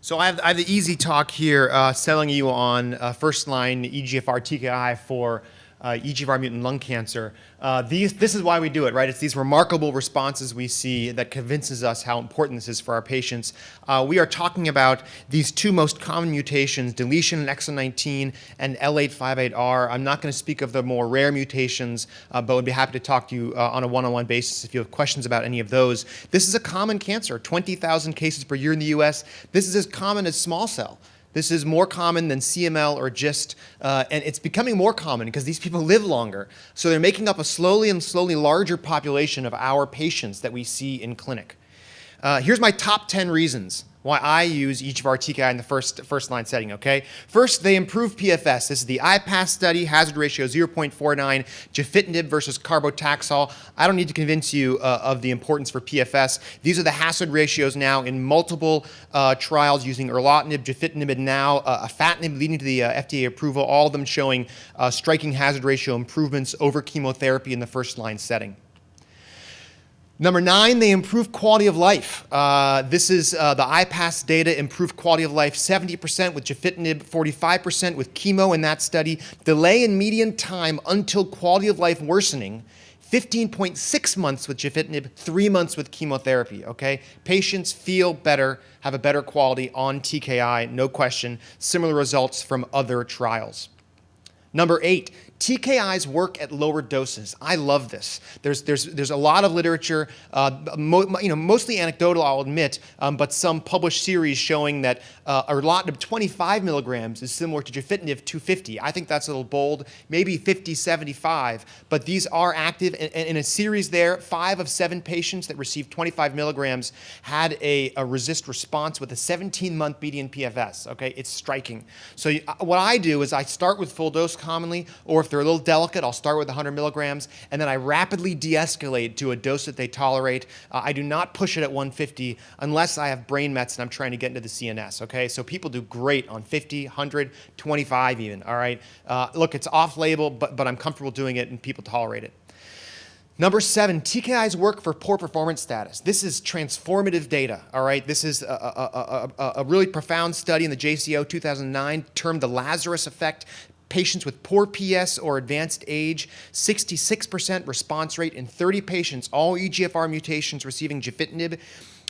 So I have the easy talk here selling you on first-line EGFR TKI for EGFR mutant lung cancer. This is why we do it, right? It's these remarkable responses we see that convinces us how important this is for our patients. We are talking about these two most common mutations, deletion in exon 19 and L858R. I'm not going to speak of the more rare mutations, but would be happy to talk to you on a one-on-one basis if you have questions about any of those. This is a common cancer, 20,000 cases per year in the US. This is as common as small cell. This is more common than CML or GIST, and it's becoming more common because these people live longer. So they're making up a slowly larger population of our patients that we see in clinic. Here's my top 10 reasons why I use EGFR TKI in the first line setting, okay? First, they improve PFS. This is the IPASS study, hazard ratio 0.49, gefitinib versus carbotaxol. I don't need to convince you of the importance for PFS. These are the hazard ratios now in multiple trials using Erlotinib, gefitinib, and now afatinib leading to the FDA approval, all of them showing striking hazard ratio improvements over chemotherapy in the first line setting. Number 9, they improve quality of life. This is the IPASS data, improve quality of life 70% with gefitinib, 45% with chemo in that study. Delay in median time until quality of life worsening, 15.6 months with gefitinib, 3 months with chemotherapy, okay? Patients feel better, have a better quality on TKI, no question. Similar results from other trials. Number 8, TKIs work at lower doses. I love this. There's a lot of literature, mostly anecdotal, I'll admit, but some published series showing that Erlotinib 25 milligrams is similar to gefitinib 250. I think that's a little bold, maybe 50, 75, but these are active. And in a series there, 5 of 7 patients that received 25 milligrams had a RECIST response with a 17-month median PFS. Okay, it's striking. So what I do is I start with full dose commonly, or if they're a little delicate, I'll start with 100 milligrams, and then I rapidly de-escalate to a dose that they tolerate. I do not push it at 150 unless I have brain mets and I'm trying to get into the CNS, okay? So people do great on 50, 100, 25 even, all right? Look, it's off-label, but I'm comfortable doing it and people tolerate it. Number 7, TKIs work for poor performance status. This is transformative data, all right? This is a really profound study in the JCO 2009 termed the Lazarus effect. Patients with poor PS or advanced age, 66% response rate in 30 patients, all EGFR mutations receiving gefitinib.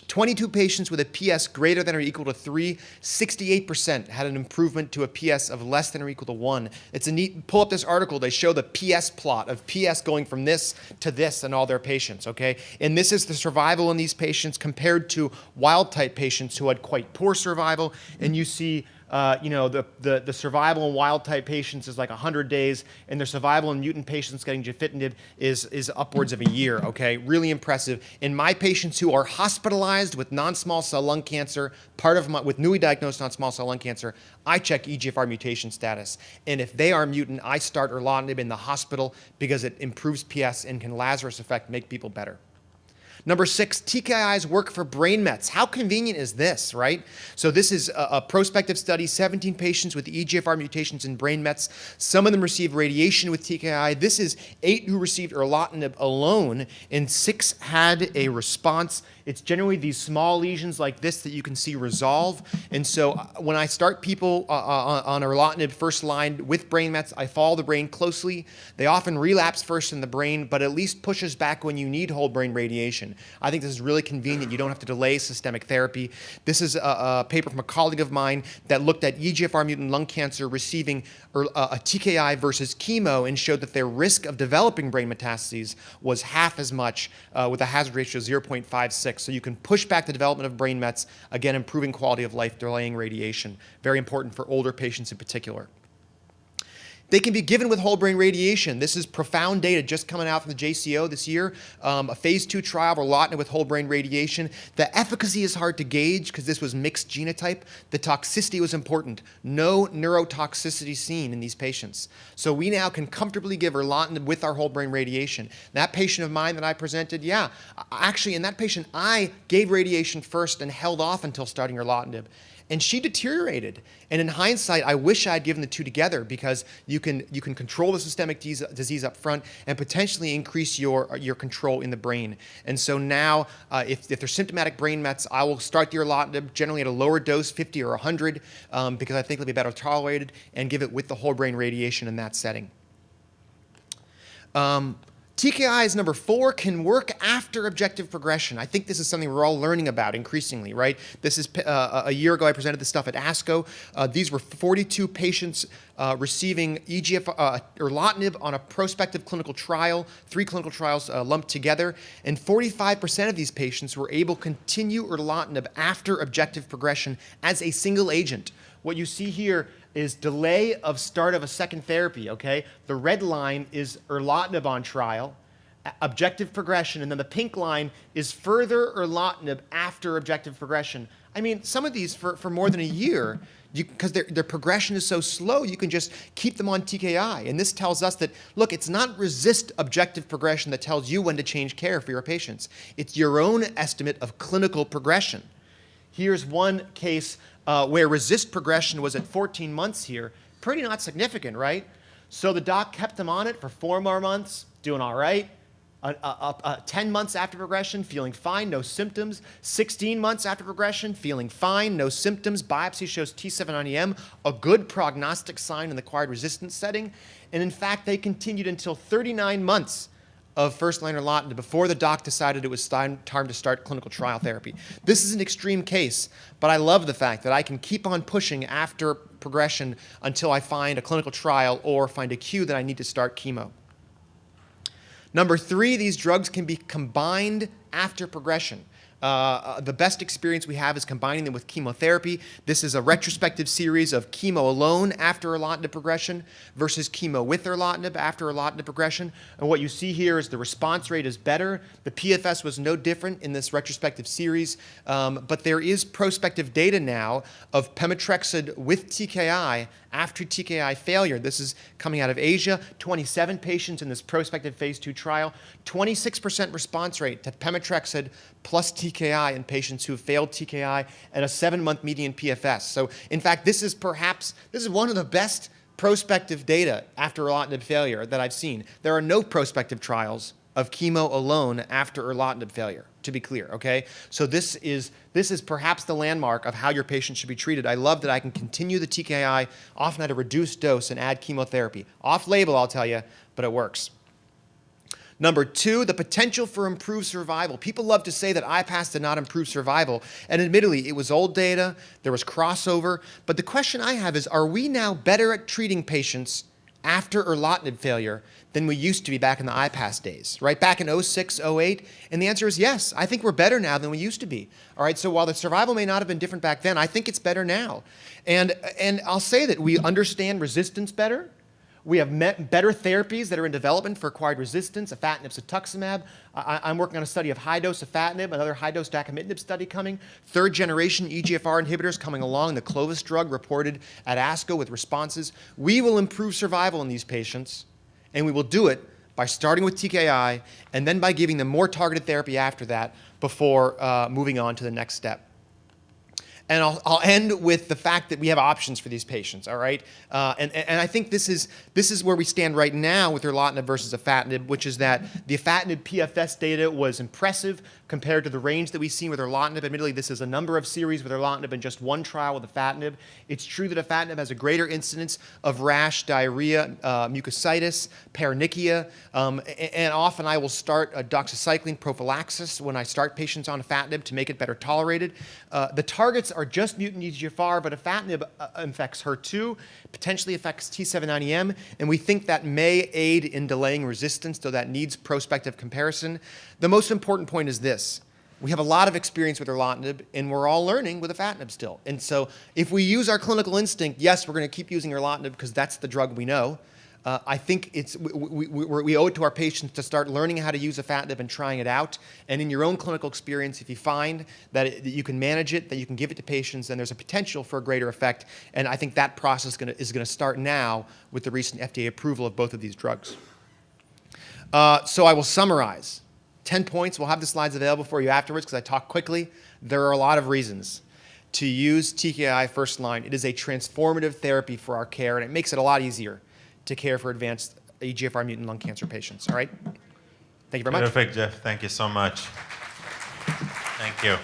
22 patients with a PS greater than or equal to 3, 68% had an improvement to a PS of less than or equal to 1. It's a neat, pull up this article, they show the PS plot of PS going from this to this in all their patients, okay? And this is the survival in these patients compared to wild type patients who had quite poor survival, and you see the survival in wild-type patients is like 100 days, and their survival in mutant patients getting gefitinib is upwards of a year, okay? Really impressive. In my patients who are hospitalized with non-small cell lung cancer, with newly diagnosed non-small cell lung cancer, I check EGFR mutation status. And if they are mutant, I start Erlotinib in the hospital because it improves PS and can Lazarus effect make people better. Number 6, TKIs work for brain mets. How convenient is this, right? So this is a prospective study, 17 patients with EGFR mutations in brain mets. Some of them received radiation with TKI. This is 8 who received Erlotinib alone, and 6 had a response. It's generally these small lesions like this that you can see resolve. And so when I start people on Erlotinib first line with brain mets, I follow the brain closely. They often relapse first in the brain, but at least pushes back when you need whole brain radiation. I think this is really convenient. You don't have to delay systemic therapy. This is a paper from a colleague of mine that looked at EGFR mutant lung cancer receiving a TKI versus chemo and showed that their risk of developing brain metastases was half as much with a hazard ratio of 0.56. So you can push back the development of brain mets, again, improving quality of life, delaying radiation. Very important for older patients in particular. They can be given with whole brain radiation. This is profound data just coming out from the JCO this year, a phase 2 trial of Erlotinib with whole brain radiation. The efficacy is hard to gauge because this was mixed genotype. The toxicity was important. No neurotoxicity seen in these patients. So we now can comfortably give Erlotinib with our whole brain radiation. That patient of mine that I presented, actually in that patient, I gave radiation first and held off until starting Erlotinib. and she deteriorated. And in hindsight, I wish I had given the two together, because you can control the systemic disease up front and potentially increase your control in the brain. And so now, if there's symptomatic brain mets, I will start the erlotinib generally at a lower dose, 50 or 100, because I think it'll be better tolerated, and give it with the whole brain radiation in that setting. TKIs, number 4, can work after objective progression. I think this is something we're all learning about increasingly, right? This is a year ago I presented this stuff at ASCO. These were 42 patients receiving erlotinib on a prospective clinical trial, 3 clinical trials lumped together, and 45% of these patients were able to continue erlotinib after objective progression as a single agent. What you see here is delay of start of a second therapy, okay? The red line is erlotinib on trial, objective progression, and then the pink line is further erlotinib after objective progression. I mean, some of these for more than a year, because their progression is so slow, you can just keep them on TKI. And this tells us that, look, it's not resist objective progression that tells you when to change care for your patients. It's your own estimate of clinical progression. Here's one case where resist progression was at 14 months here. Pretty not significant, right? So the doc kept them on it for 4 more months, doing all right. 10 months after progression, feeling fine, no symptoms. 16 months after progression, feeling fine, no symptoms. Biopsy shows T790M, a good prognostic sign in the acquired resistance setting. And in fact, they continued until 39 months of first-line erlotinib before the doc decided it was time to start clinical trial therapy. This is an extreme case, but I love the fact that I can keep on pushing after progression until I find a clinical trial or find a cue that I need to start chemo. Number 3, these drugs can be combined after progression. The best experience we have is combining them with chemotherapy. This is a retrospective series of chemo alone after erlotinib progression versus chemo with erlotinib after erlotinib progression. And what you see here is the response rate is better. The PFS was no different in this retrospective series, but there is prospective data now of pemetrexed with TKI after TKI failure. This is coming out of Asia. 27 patients in this prospective phase 2 trial. 26% response rate to pemetrexed plus TKI in patients who have failed TKI, and a 7-month median PFS. So in fact, this is one of the best prospective data after erlotinib failure that I've seen. There are no prospective trials of chemo alone after erlotinib failure, to be clear, okay? So this is perhaps the landmark of how your patient should be treated. I love that I can continue the TKI, often at a reduced dose, and add chemotherapy. Off-label, I'll tell you, but it works. Number 2, the potential for improved survival. People love to say that IPASS did not improve survival, and admittedly, it was old data, there was crossover, but the question I have is, are we now better at treating patients after erlotinib failure than we used to be back in the IPASS days, right? Back in 06, 08, and the answer is yes. I think we're better now than we used to be. All right, so while the survival may not have been different back then, I think it's better now. And I'll say that we understand resistance better. We have better therapies that are in development for acquired resistance, afatinib, cetuximab. I'm working on a study of high-dose afatinib, another high-dose dacomitinib study coming. 3rd-generation EGFR inhibitors coming along, the Clovis drug reported at ASCO with responses. We will improve survival in these patients, and we will do it by starting with TKI and then by giving them more targeted therapy after that before moving on to the next step. And I'll end with the fact that we have options for these patients, all right? And I think this is where we stand right now with erlotinib versus afatinib, which is that the afatinib PFS data was impressive compared to the range that we've seen with erlotinib. Admittedly, this is a number of series with erlotinib and just one trial with afatinib. It's true that afatinib has a greater incidence of rash, diarrhea, mucositis, paronychia, and often I will start a doxycycline prophylaxis when I start patients on afatinib to make it better tolerated. The targets are just mutant EGFR, but afatinib infects HER2, potentially affects T790M, and we think that may aid in delaying resistance, though that needs prospective comparison. The most important point is this. We have a lot of experience with erlotinib, and we're all learning with afatinib still. And so if we use our clinical instinct, yes, we're going to keep using erlotinib because that's the drug we know. I think we owe it to our patients to start learning how to use afatinib and trying it out. And in your own clinical experience, if you find that you can manage it, that you can give it to patients, then there's a potential for a greater effect. And I think that process is going to start now with the recent FDA approval of both of these drugs. So I will summarize. 10 points. We'll have the slides available for you afterwards because I talk quickly. There are a lot of reasons. to use TKI first line. It is a transformative therapy for our care, and it makes it a lot easier to care for advanced EGFR mutant lung cancer patients. All right? Thank you very much. Perfect, Jeff. Thank you so much. Thank you.